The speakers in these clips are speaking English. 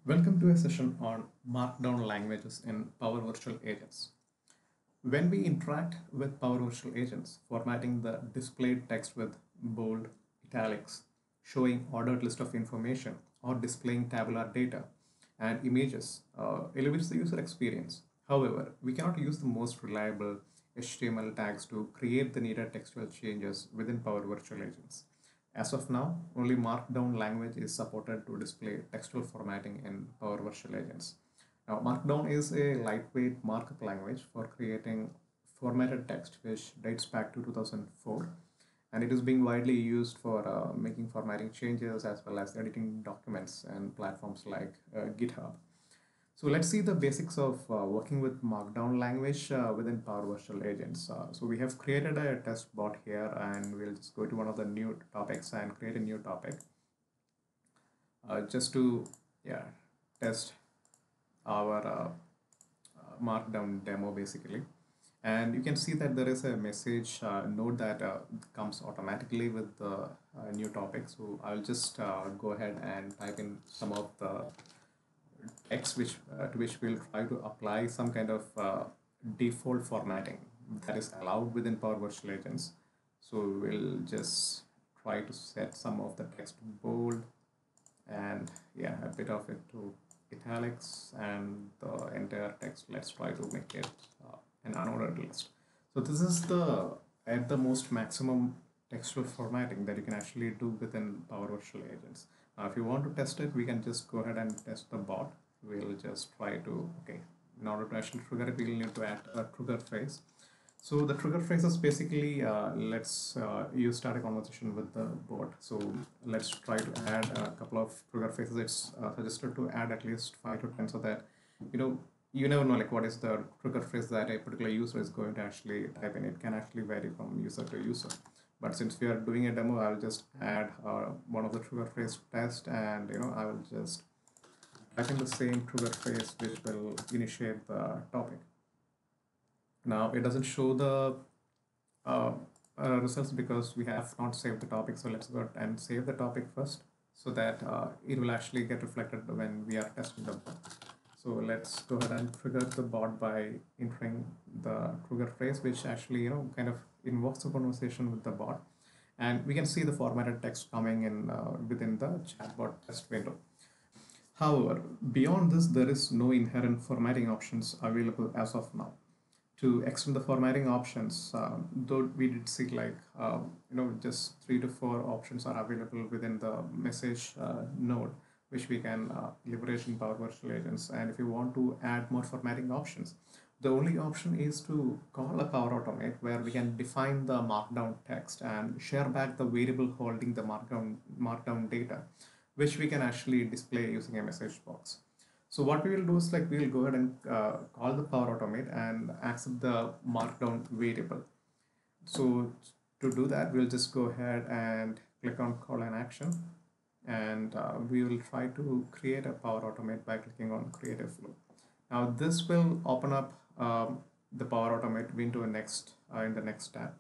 Welcome to a session on Markdown languages in Power Virtual Agents. When we interact with Power Virtual Agents, formatting the displayed text with bold, italics, showing ordered list of information, or displaying tabular data and images elevates the user experience. However, we cannot use the most reliable HTML tags to create the needed textual changes within Power Virtual Agents. As of now, only Markdown language is supported to display textual formatting in Power Virtual Agents. Now, Markdown is a lightweight markup language for creating formatted text which dates back to 2004, and it is being widely used for making formatting changes as well as editing documents and platforms like GitHub. So let's see the basics of working with Markdown language within Power Virtual Agents. So we have created a test bot here, and we'll just go to one of the new topics and create a new topic just to test our Markdown demo basically. And you can see that there is a message node that comes automatically with the new topic. So I'll just go ahead and type in some of the text to which we'll try to apply some kind of default formatting that is allowed within Power Virtual Agents. So we'll just try to set some of the text to bold and a bit of it to italics, and the entire text, let's try to make it an unordered list. So this is the at the most maximum textual formatting that you can actually do within Power Virtual Agents. If you want to test it, we can just go ahead and test the bot. We'll just try to, in order to actually trigger it, we'll need to add a trigger phrase. So the trigger phrase is basically, let's you start a conversation with the bot. So let's try to add a couple of trigger phrases. It's suggested to add at least 5 to 10 so that, you never know like what is the trigger phrase that a particular user is going to actually type in. It can actually vary from user to user. But since we are doing a demo, I'll just add one of the trigger phrase test, and I will just type in the same trigger phrase which will initiate the topic. Now it doesn't show the results because we have not saved the topic. So let's go ahead and save the topic first so that it will actually get reflected when we are testing the bot. So let's go ahead and trigger the bot by entering the trigger phrase, which actually kind of invokes a conversation with the bot, and we can see the formatted text coming in within the chatbot test window. However, beyond this, there is no inherent formatting options available as of now. To extend the formatting options, though we did see like just 3 to 4 options are available within the message node, which we can leverage in Power Virtual Agents. And if you want to add more formatting options, the only option is to call a Power Automate where we can define the markdown text and share back the variable holding the markdown data, which we can actually display using a message box. So what we will do is like we will go ahead and call the Power Automate and accept the markdown variable. So to do that, we'll just go ahead and click on call an action, and we will try to create a Power Automate by clicking on create a flow. Now this will open up the Power Automate window in the next tab,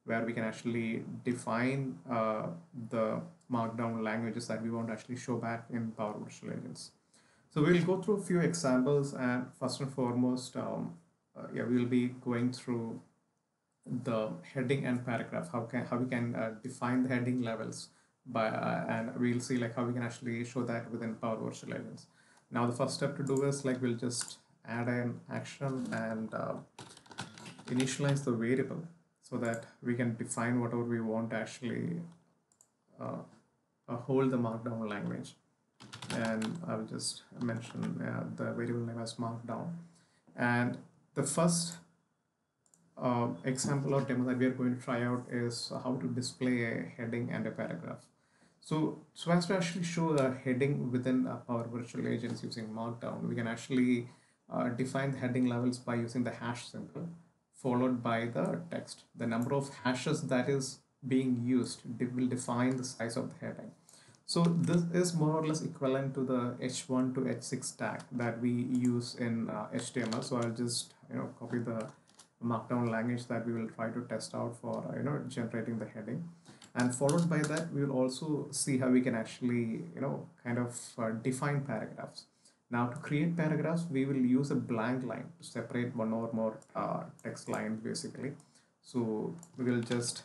where we can actually define the markdown languages that we want to actually show back in Power Virtual Agents. So we'll go through a few examples, and first and foremost, we'll be going through the heading and paragraph. How we can define the heading levels by and we'll see like how we can actually show that within Power Virtual Agents. Now the first step to do is like we'll just add an action and initialize the variable so that we can define whatever we want to actually hold the markdown language. And I'll just mention the variable name as markdown. And the first example or demo that we are going to try out is how to display a heading and a paragraph. So as to actually show a heading within Power Virtual Agents using Markdown, we can actually define the heading levels by using the hash symbol followed by the text. The number of hashes that is being used will define the size of the heading. So this is more or less equivalent to the H1 to H6 tag that we use in HTML. So I'll just copy the Markdown language that we will try to test out for generating the heading. And followed by that, we will also see how we can actually, kind of define paragraphs. Now to create paragraphs, we will use a blank line to separate one or more text lines basically. So we will just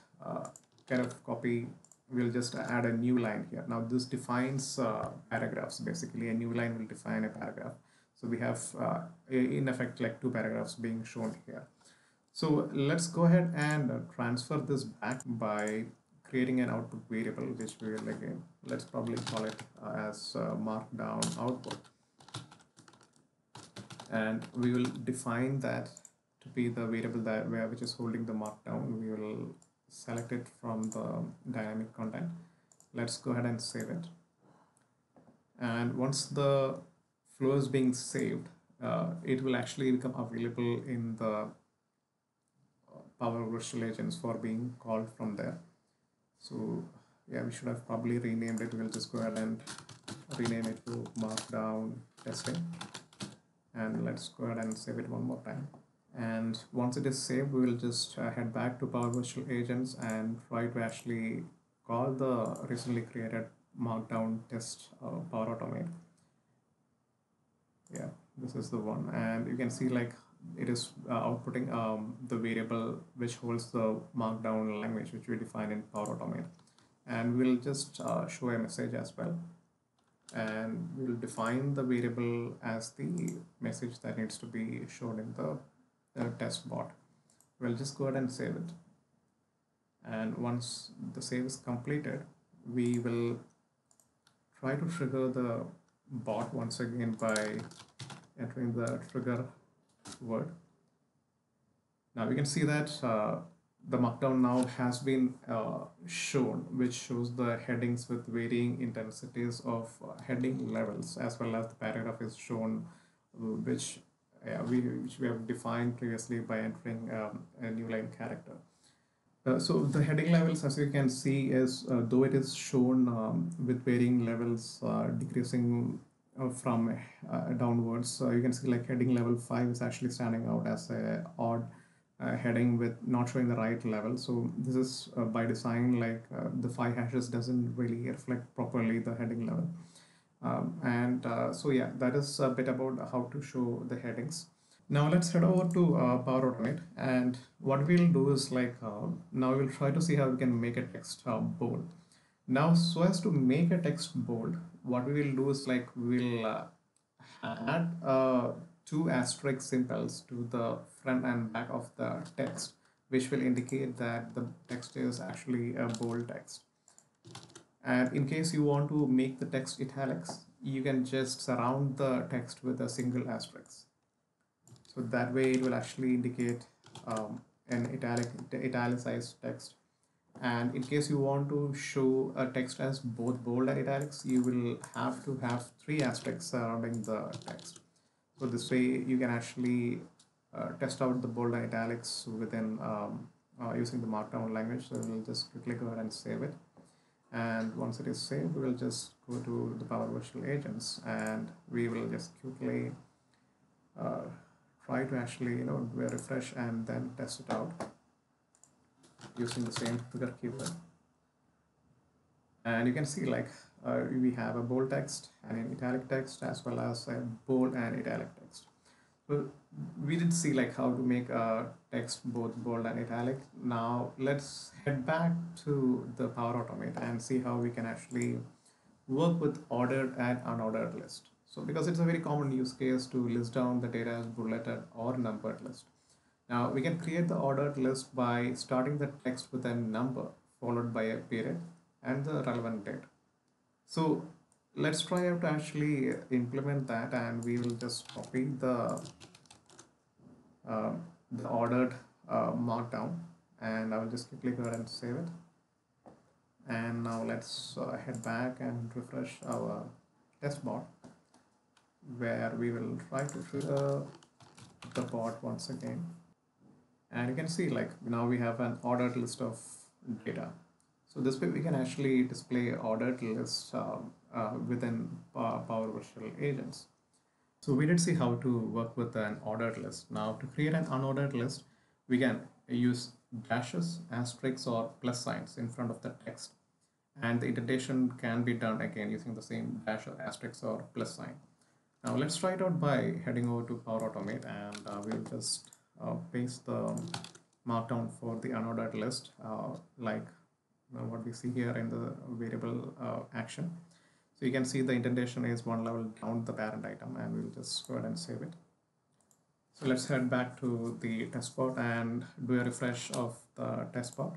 kind of copy, we'll just add a new line here. Now this defines paragraphs basically. A new line will define a paragraph. So we have in effect like two paragraphs being shown here. So let's go ahead and transfer this back by creating an output variable, which we will again, let's probably call it as markdown output. And we will define that to be the variable that which is holding the markdown. We will select it from the dynamic content. Let's go ahead and save it. And once the flow is being saved, it will actually become available in the Power Virtual Agents for being called from there. So yeah, we should have probably renamed it. We'll just go ahead and rename it to Markdown Testing. And let's go ahead and save it one more time. And once it is saved, we will just head back to Power Virtual Agents and try to actually call the recently created Markdown test Power Automate. Yeah, this is the one. And you can see like it is outputting the variable which holds the Markdown language, which we define in Power Automate. And we'll just show a message as well. And we'll define the variable as the message that needs to be shown in the test bot. We'll just go ahead and save it. And once the save is completed, we will try to trigger the bot once again by entering the trigger word. Now we can see that the markdown now has been shown, which shows the headings with varying intensities of heading levels, as well as the paragraph is shown, which we have defined previously by entering a new line character. So the heading levels, as you can see, is though it is shown with varying levels decreasing from downwards. You can see like heading level 5 is actually standing out as a odd heading with not showing the right level. So this is by design, like the 5 hashes doesn't really reflect properly the heading level. So yeah, that is a bit about how to show the headings. Now let's head over to Power Automate, and what we'll do is like now we'll try to see how we can make a text bold. Now, so as to make a text bold, what we will do is like we'll add 2 asterisk symbols to the front and back of the text, which will indicate that the text is actually a bold text. And in case you want to make the text italics, you can just surround the text with a single asterisk. So that way it will actually indicate an italicized text. And in case you want to show a text as both bold and italics, you will have to have 3 asterisks surrounding the text. So this way you can actually test out the bold and italics within using the Markdown language. So we'll just quickly go ahead and save it. And once it is saved, we will just go to the Power Virtual Agents, and we will just quickly try to actually refresh and then test it out using the same trigger keyword. And you can see like we have a bold text and an italic text, as well as a bold and italic text. So we did see like how to make a text both bold and italic. Now let's head back to the Power Automate and see how we can actually work with ordered and unordered list. So because it's a very common use case to list down the data as bulleted or numbered list. Now we can create the ordered list by starting the text with a number followed by a period and the relevant date. So let's try out to actually implement that, and we will just copy the ordered markdown, and I will just quickly go ahead and save it. And now let's head back and refresh our test bot, where we will try to trigger the bot once again. And you can see like now we have an ordered list of data. So this way we can actually display ordered lists within Power Virtual Agents. So we did see how to work with an ordered list. Now to create an unordered list, we can use dashes, asterisks, or plus signs in front of the text. And the indentation can be done again using the same dash or asterisk or plus sign. Now let's try it out by heading over to Power Automate, and we'll just paste the markdown for the unordered list, like what we see here in the variable action. So you can see the indentation is one level down the parent item, and we'll just go ahead and save it. So let's head back to the test bot and do a refresh of the test bot,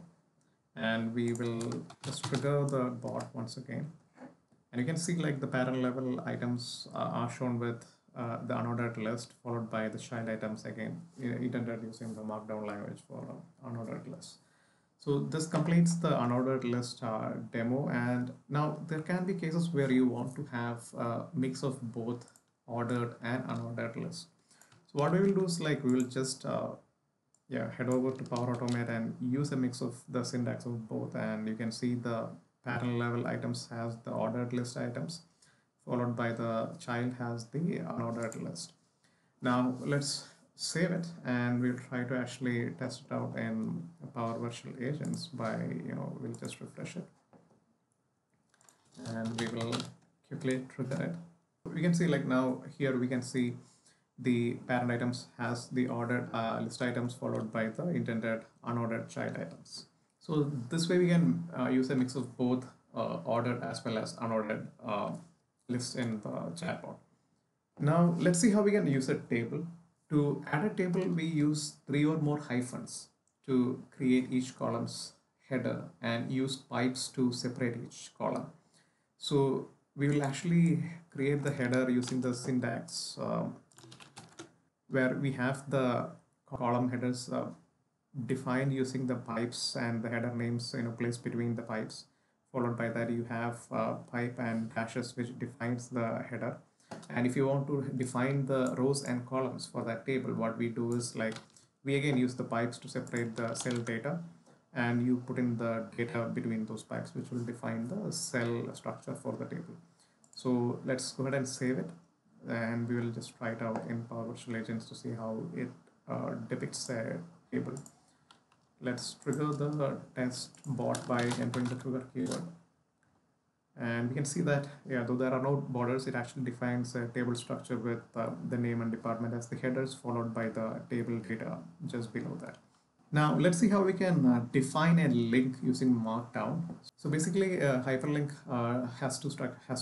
and we will just trigger the bot once again. And you can see like the parent level items are shown with the unordered list, followed by the child items again, indented using the Markdown language for unordered list. So this completes the unordered list demo. And now there can be cases where you want to have a mix of both ordered and unordered list. So what we will do is like we will just head over to Power Automate and use a mix of the syntax of both. And you can see the parent level items has the ordered list items, followed by the child has the unordered list. Now let's save it, and we'll try to actually test it out in Power Virtual Agents by, we'll just refresh it, and we will quickly trigger it. We can see like now here we can see the parent items has the ordered list items followed by the intended unordered child items. So this way we can use a mix of both ordered as well as unordered lists in the chatbot. Now let's see how we can use a table. To add a table, we use 3 or more hyphens to create each column's header and use pipes to separate each column. So we will actually create the header using the syntax where we have the column headers defined using the pipes and the header names placed between the pipes. Followed by that you have pipe and dashes which defines the header. And if you want to define the rows and columns for that table, what we do is like we again use the pipes to separate the cell data, and you put in the data between those pipes which will define the cell structure for the table. So let's go ahead and save it, and we will just try it out in Power Virtual Agents to see how it depicts a table. Let's trigger the test bot by entering the trigger keyword. And we can see that, though there are no borders, it actually defines a table structure with the name and department as the headers, followed by the table data just below that. Now let's see how we can define a link using Markdown. So basically, a hyperlink has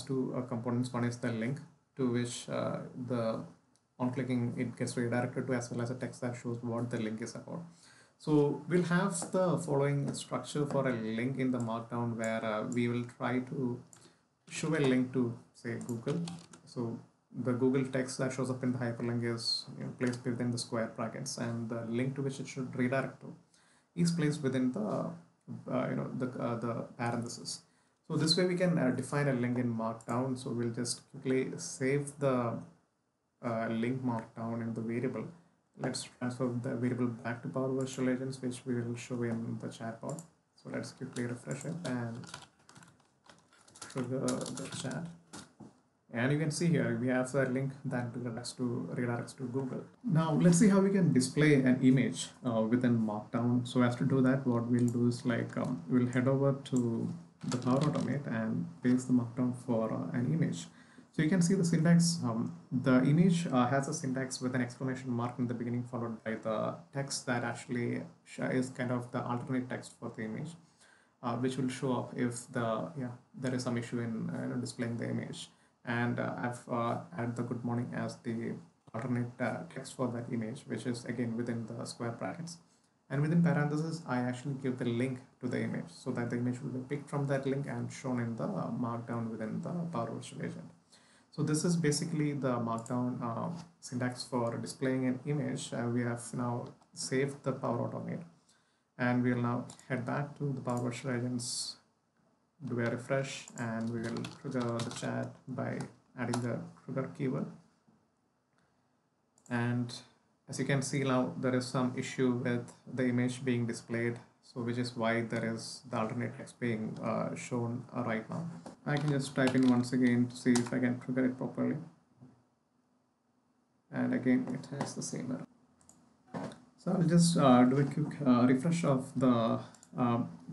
two components. One is the link, to which on clicking it gets redirected to, as well as a text that shows what the link is about. So we'll have the following structure for a link in the Markdown, where we will try to show a link to, say, Google. So the Google text that shows up in the hyperlink is placed within the square brackets, and the link to which it should redirect to is placed within the the parentheses. So this way we can define a link in Markdown. So we'll just quickly save the link Markdown in the variable. Let's transfer the variable back to Power Virtual Agents, which we will show in the chatbot. So let's quickly refresh it and trigger the chat. And you can see here we have a link that redirects to Google. Now let's see how we can display an image within Markdown. So as to do that, what we'll do is like we'll head over to the Power Automate and paste the Markdown for an image. So you can see the syntax. The image has a syntax with an exclamation mark in the beginning, followed by the text that actually is kind of the alternate text for the image, which will show up if there is some issue in displaying the image. And I've added the good morning as the alternate text for that image, which is again within the square brackets. And within parentheses, I actually give the link to the image, so that the image will be picked from that link and shown in the Markdown within the Power Virtual Agent. So this is basically the Markdown syntax for displaying an image. We have now saved the Power Automate, and we will now head back to the Power Virtual Agents, do a refresh, and we will trigger the chat by adding the trigger keyword. And as you can see now, there is some issue with the image being displayed, so which is why there is the alternate text being shown right now. I can just type in once again to see if I can trigger it properly. And again, it has the same error. So I'll just do a quick refresh of the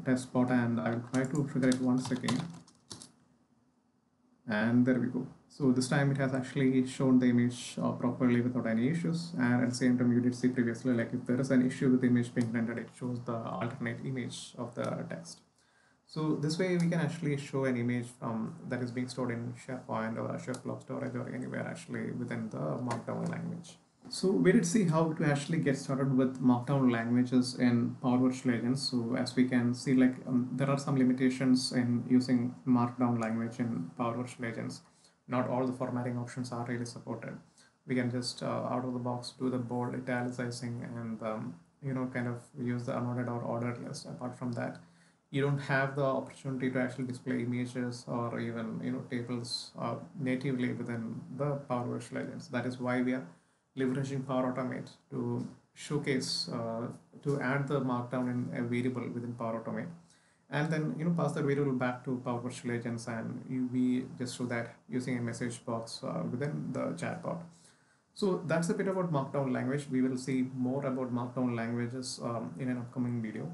test spot, and I'll try to trigger it once again. And there we go. So this time it has actually shown the image properly without any issues. And at the same time, you did see previously, like if there is an issue with the image being rendered, it shows the alternate image of the text. So this way we can actually show an image that is being stored in SharePoint or Azure Blob Storage or anywhere actually within the Markdown language. So we did see how to actually get started with Markdown languages in Power Virtual Agents. So as we can see, like there are some limitations in using Markdown language in Power Virtual Agents. Not all the formatting options are really supported. We can just out of the box do the bold italicizing and kind of use the unordered or ordered list. Apart from that, you don't have the opportunity to actually display images or even tables natively within the Power Virtual Agents. That is why we are leveraging Power Automate to showcase to add the markdown in a variable within Power Automate, and then pass the variable back to Power Virtual Agents, and we just show that using a message box within the chatbot. So that's a bit about Markdown language. We will see more about Markdown languages in an upcoming video.